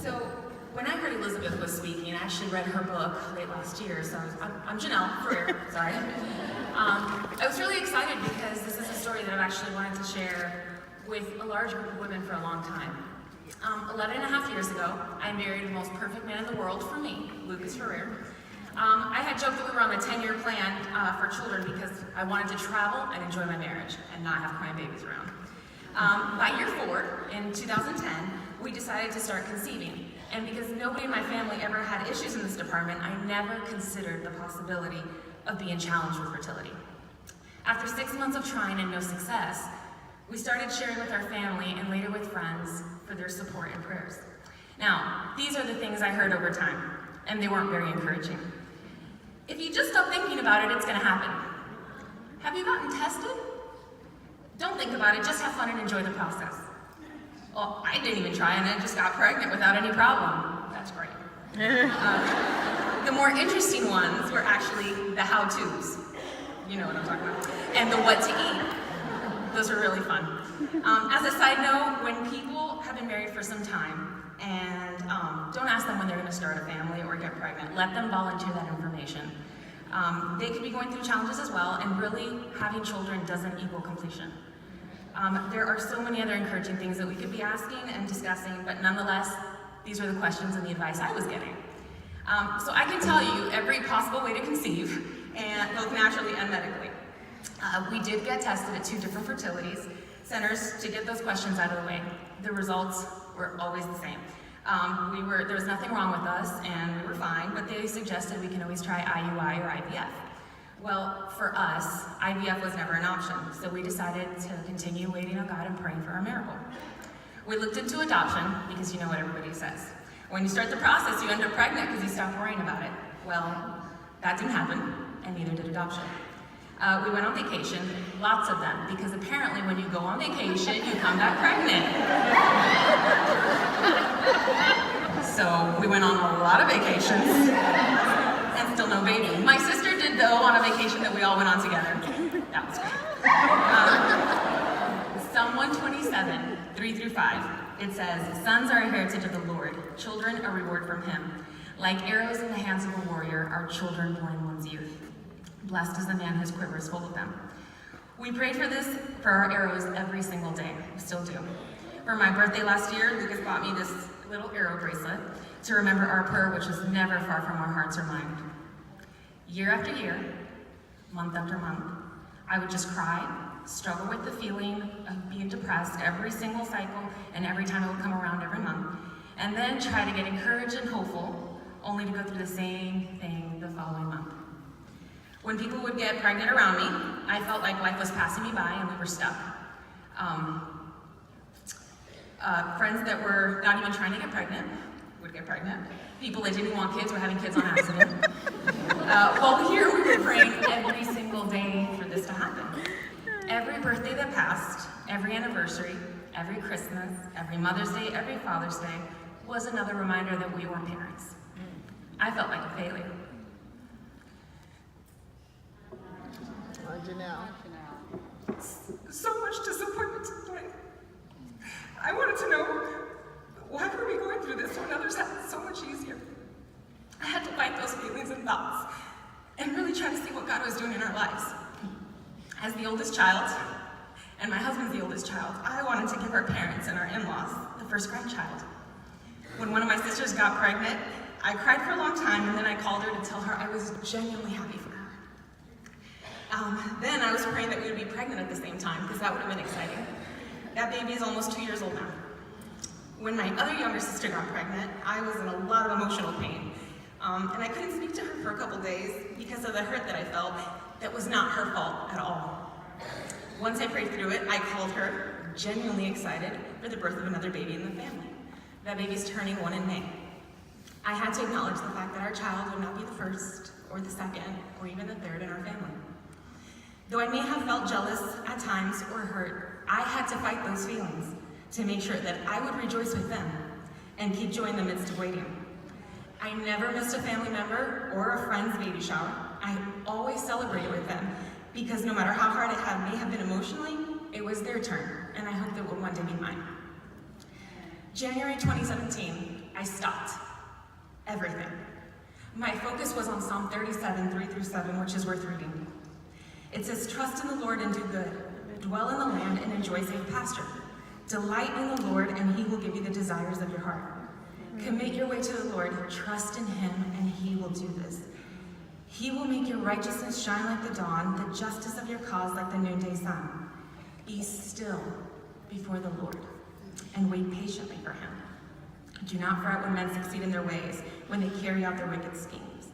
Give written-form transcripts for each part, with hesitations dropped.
So when I heard Elizabeth was speaking, I actually read her book late last year, so I'm Jenelle, sorry. I was really excited because this is a story that I've actually wanted to share with a large group of women for a long time. 11 and a half years ago, I married the most perfect man in the world for me, Lucas Ferrer. I had joked that we were on a 10-year plan for children because I wanted to travel and enjoy my marriage and not have crying babies around. By year 4, in 2010, we decided to start conceiving. And because nobody in my family ever had issues in this department, I never considered the possibility of being challenged with fertility. After 6 months of trying and no success, we started sharing with our family and later with friends for their support and prayers. Now, these are the things I heard over time, and they weren't very encouraging. If you just stop thinking about it, it's gonna happen. Have you gotten tested? Don't think about it, just have fun and enjoy the process. Well, I didn't even try and I just got pregnant without any problem. That's great. The more interesting ones were actually the how-tos. You know what I'm talking about. And the what to eat. Those are really fun. As a side note, when people have been married for some time and don't ask them when they're gonna start a family or get pregnant, let them volunteer that information. They could be going through challenges as well, and really having children doesn't equal completion. There are so many other encouraging things that we could be asking and discussing, but nonetheless, these are the questions and the advice I was getting. So I can tell you every possible way to conceive, and both naturally and medically. We did get tested at 2 different fertility centers to get those questions out of the way. The results were always the same. There was nothing wrong with us, and we were fine, but they suggested we can always try IUI or IVF. Well, for us, IVF was never an option, so we decided to continue waiting on God and praying for our miracle. We looked into adoption, because you know what everybody says. When you start the process, you end up pregnant because you stop worrying about it. Well, that didn't happen, and neither did adoption. We went on vacation, lots of them, because apparently when you go on vacation, you come back pregnant. So we went on a lot of vacations, and still no baby. My sister did, though, on a vacation that we all went on together. That was great. Psalm 127, 3-5, it says, "Sons are a heritage of the Lord, children a reward from him. Like arrows in the hands of a warrior are children born in one's youth. Blessed is the man whose quiver is full of them." We prayed for our arrows every single day. We still do. For my birthday last year, Lucas bought me this little arrow bracelet to remember our prayer, which is never far from our hearts or mind. Year after year, month after month, I would just cry, struggle with the feeling of being depressed every single cycle and every time it would come around every month, and then try to get encouraged and hopeful, only to go through the same thing the following month. When people would get pregnant around me, I felt like life was passing me by and we were stuck. Friends that were not even trying to get pregnant would get pregnant. People that didn't want kids were having kids on accident. While here we were praying every single day for this to happen. Every birthday that passed, every anniversary, every Christmas, every Mother's Day, every Father's Day was another reminder that we weren't parents. I felt like a failure. Jenelle. So much disappointment took place. I wanted to know, why were we going through this when others had it so much easier? I had to fight those feelings and thoughts and really try to see what God was doing in our lives. As the oldest child, and my husband's the oldest child, I wanted to give our parents and our in-laws the first grandchild. When one of my sisters got pregnant, I cried for a long time, and then I called her to tell her I was genuinely happy for her. Then I was praying that we would be pregnant at the same time, because that would have been exciting. That baby is almost 2 years old now. When my other younger sister got pregnant, I was in a lot of emotional pain. And I couldn't speak to her for a couple days because of the hurt that I felt that was not her fault at all. Once I prayed through it, I called her, genuinely excited for the birth of another baby in the family. That baby's turning 1 in May. I had to acknowledge the fact that our child would not be the first, or the second, or even the third in our family. Though I may have felt jealous at times or hurt, I had to fight those feelings to make sure that I would rejoice with them and keep joy in the midst of waiting. I never missed a family member or a friend's baby shower. I always celebrated with them because no matter how hard it may have been emotionally, it was their turn, and I hoped it would one day be mine. January 2017, I stopped. Everything. My focus was on Psalm 37, 3-7, which is worth reading. It says, trust in the Lord and do good. Dwell in the land and enjoy safe pasture. Delight in the Lord and he will give you the desires of your heart. Commit your way to the Lord, trust in him, and he will do this. He will make your righteousness shine like the dawn, the justice of your cause like the noonday sun. Be still before the Lord and wait patiently for him. Do not fret when men succeed in their ways, when they carry out their wicked schemes.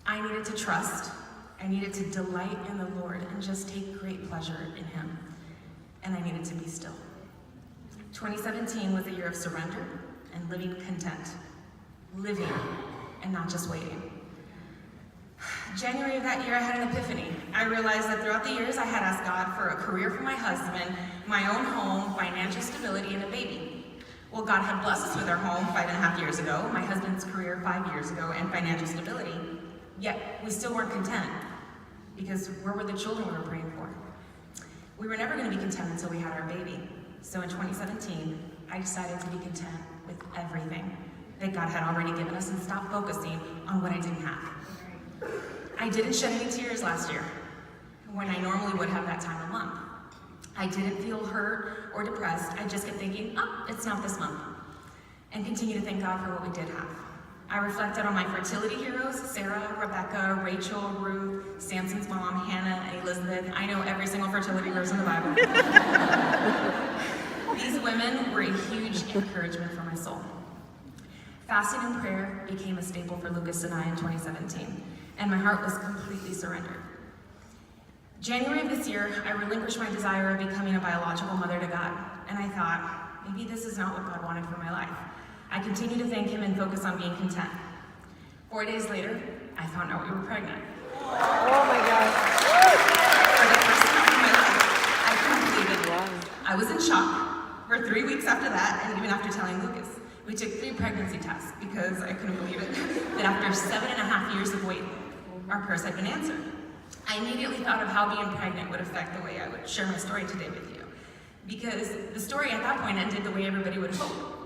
I needed to trust, I needed to delight in the Lord and just take great pleasure in him. And I needed to be still. 2017 was a year of surrender and living content. Living and not just waiting. January of that year, I had an epiphany. I realized that throughout the years, I had asked God for a career for my husband, my own home, financial stability, and a baby. Well, God had blessed us with our home 5.5 years ago, my husband's career 5 years ago, and financial stability. Yet, we still weren't content, because where were the children we were praying for? We were never going to be content until we had our baby. So in 2017, I decided to be content with everything that God had already given us and stop focusing on what I didn't have. I didn't shed any tears last year, when I normally would have that time of month. I didn't feel hurt or depressed. I just kept thinking, oh, it's not this month. And continue to thank God for what we did have. I reflected on my fertility heroes, Sarah, Rebecca, Rachel, Ruth, Samson's mom, Hannah, and Elizabeth. I know every single fertility verse in the Bible. These women were a huge encouragement for my soul. Fasting and prayer became a staple for Lucas and I in 2017, and my heart was completely surrendered. January of this year, I relinquished my desire of becoming a biological mother to God, and I thought, maybe this is not what God wanted for my life. I continued to thank him and focus on being content. 4 days later, I found out we were pregnant. Oh my gosh. For the first time in my life, I couldn't believe it. I was in shock for 3 weeks after that, and even after telling Lucas. We took 3 pregnancy tests because I couldn't believe it, that after 7.5 years of waiting, our prayers had been answered. I immediately thought of how being pregnant would affect the way I would share my story today with you. Because the story at that point ended the way everybody would hope.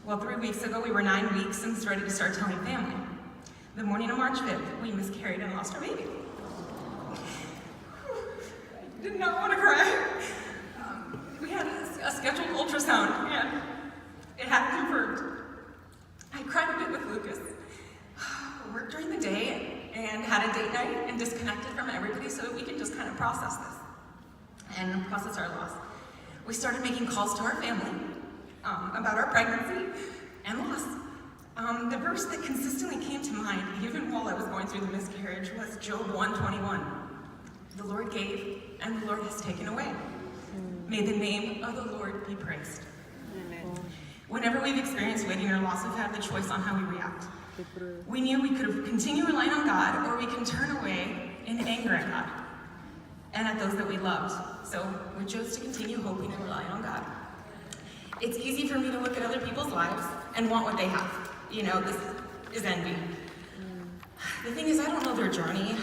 Well, 3 weeks ago, we were 9 weeks and was ready to start telling family. The morning of March 5th, we miscarried and lost our baby. Did not want to cry. We had a scheduled ultrasound, and it had confirmed. I cried a bit with Lucas. Worked during the day and had a date night and disconnected from everybody so that we could just kind of process this and process our loss. We started making calls to our family about our pregnancy and loss. The verse that consistently came to mind, even while I was going through the miscarriage, was Job 1:21. The Lord gave, and the Lord has taken away. May the name of the Lord be praised. Amen. Whenever we've experienced waiting or loss, we've had the choice on how we react. We knew we could continue relying on God, or we can turn away in anger at God and at those that we loved. So we chose to continue hoping and relying on God. It's easy for me to look at other people's lives and want what they have. You know, this is envy. The thing is, I don't know their journey,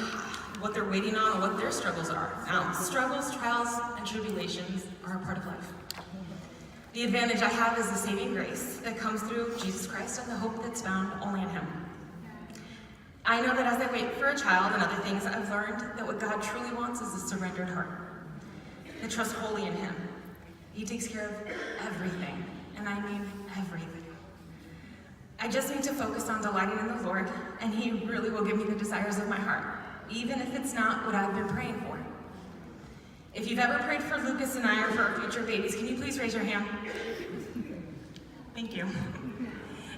what they're waiting on, or what their struggles are. Now, struggles, trials, and tribulations are a part of life. The advantage I have is the saving grace that comes through Jesus Christ and the hope that's found only in him. I know that as I wait for a child and other things, I've learned that what God truly wants is a surrendered heart, that trusts wholly in him. He takes care of everything, and I mean everything. I just need to focus on delighting in the Lord, and he really will give me the desires of my heart, even if it's not what I've been praying for. If you've ever prayed for Lucas and I or for our future babies, can you please raise your hand? Thank you.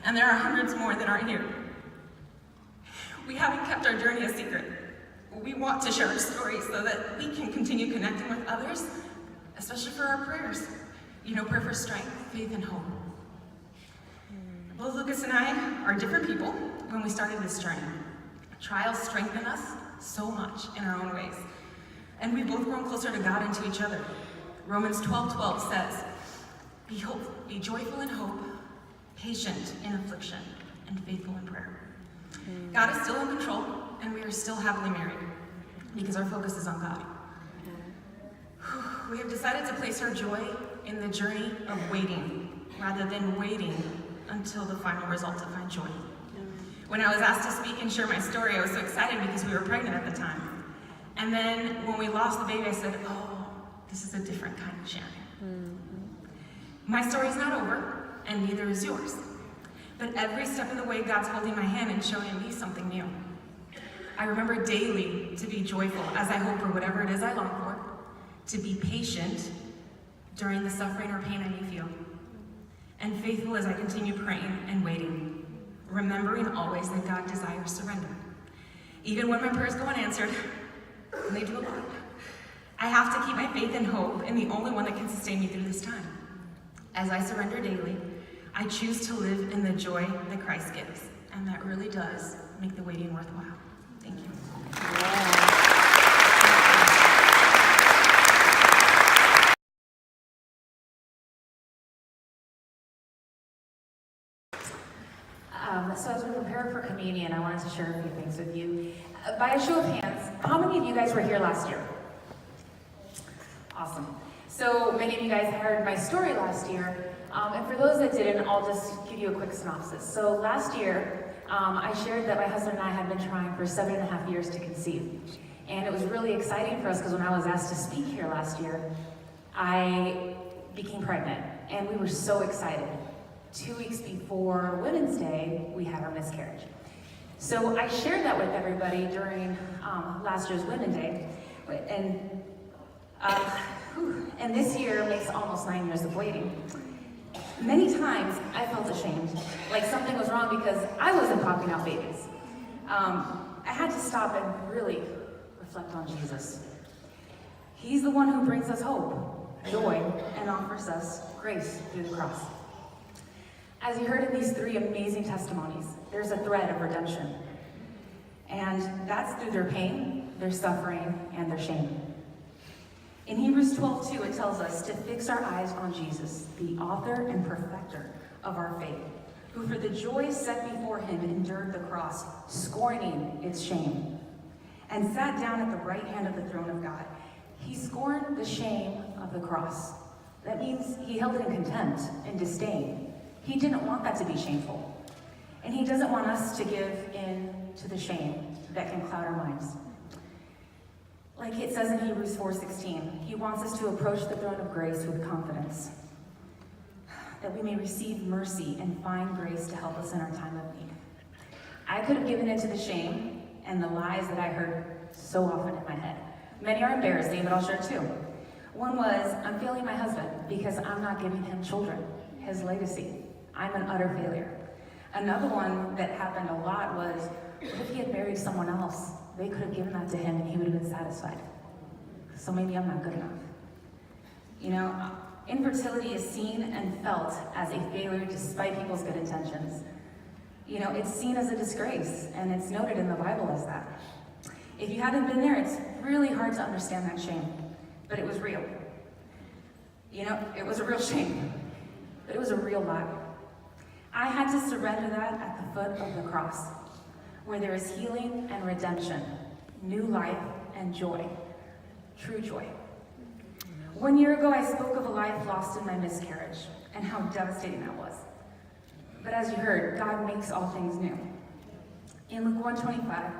And there are hundreds more that aren't here. We haven't kept our journey a secret. We want to share our story so that we can continue connecting with others, especially for our prayers. You know, prayer for strength, faith, and hope. Both Lucas and I are different people when we started this journey. Trials strengthen us so much in our own ways. And we've both grown closer to God and to each other. Romans 12:12 says, be joyful in hope, patient in affliction, and faithful in prayer. God is still in control, and we are still happily married because our focus is on God. We have decided to place our joy in the journey of waiting rather than waiting until the final result to find joy. When I was asked to speak and share my story, I was so excited because we were pregnant at the time. And then when we lost the baby, I said, oh, this is a different kind of sharing. My story's not over, and neither is yours. But every step of the way, God's holding my hand and showing me something new. I remember daily to be joyful as I hope for whatever it is I long for, to be patient during the suffering or pain I may feel, and faithful as I continue praying and waiting, remembering always that God desires surrender. Even when my prayers go unanswered, and they do a lot, I have to keep my faith and hope in the only one that can sustain me through this time. As I surrender daily, I choose to live in the joy that Christ gives, and that really does make the waiting worthwhile. Thank you. So as we prepare for communion, I wanted to share a few things with you. By a show of hands, how many of you guys were here last year? Awesome. So many of you guys heard my story last year. And for those that didn't, I'll just give you a quick synopsis. So last year, I shared that my husband and I had been trying for 7.5 years to conceive. And it was really exciting for us because when I was asked to speak here last year, I became pregnant. And we were so excited. 2 weeks before Women's Day, we had our miscarriage. So I shared that with everybody during last year's Women's Day. And this year makes almost 9 years of waiting. Many times I felt ashamed, like something was wrong because I wasn't popping out babies. I had to stop and really reflect on Jesus. He's the one who brings us hope, joy, and offers us grace through the cross. As you heard in these 3 amazing testimonies, there's a thread of redemption. And that's through their pain, their suffering, and their shame. In Hebrews 12:2, it tells us to fix our eyes on Jesus, the author and perfecter of our faith, who for the joy set before him endured the cross, scorning its shame, and sat down at the right hand of the throne of God. He scorned the shame of the cross. That means he held it in contempt and disdain. He didn't want that to be shameful. And he doesn't want us to give in to the shame that can cloud our minds. Like it says in Hebrews 4:16, he wants us to approach the throne of grace with confidence, that we may receive mercy and find grace to help us in our time of need. I could have given into the shame and the lies that I heard so often in my head. Many are embarrassing, but I'll share 2. One was, I'm failing my husband because I'm not giving him children, his legacy. I'm an utter failure. Another one that happened a lot was, what if he had married someone else? They could have given that to him and he would have been satisfied. So maybe I'm not good enough. You know, infertility is seen and felt as a failure despite people's good intentions. You know, it's seen as a disgrace, and it's noted in the Bible as that. If you haven't been there, it's really hard to understand that shame, but it was real. You know, it was a real shame, but it was a real lie. I had to surrender that at the foot of the cross, where there is healing and redemption, new life and joy, true joy. 1 year ago, I spoke of a life lost in my miscarriage and how devastating that was. But as you heard, God makes all things new. In Luke 1:25,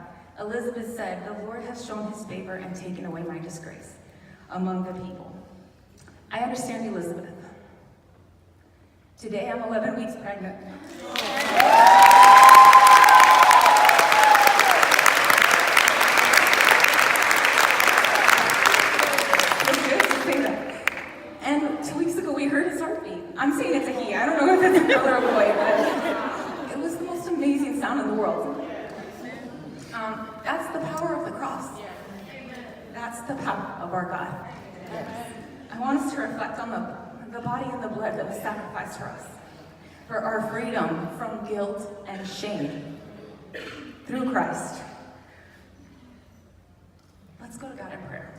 Elizabeth said, "The Lord has shown his favor and taken away my disgrace among the people." I understand Elizabeth. Today, I'm 11 weeks pregnant. And 2 weeks ago, we heard his heartbeat. I'm saying it's a he. I don't know if it's a girl or a boy, but it was the most amazing sound in the world. That's the power of the cross. That's the power of our God. I want us to reflect on the body and the blood that was sacrificed for us, for our freedom from guilt and shame through Christ. Let's go to God in prayer.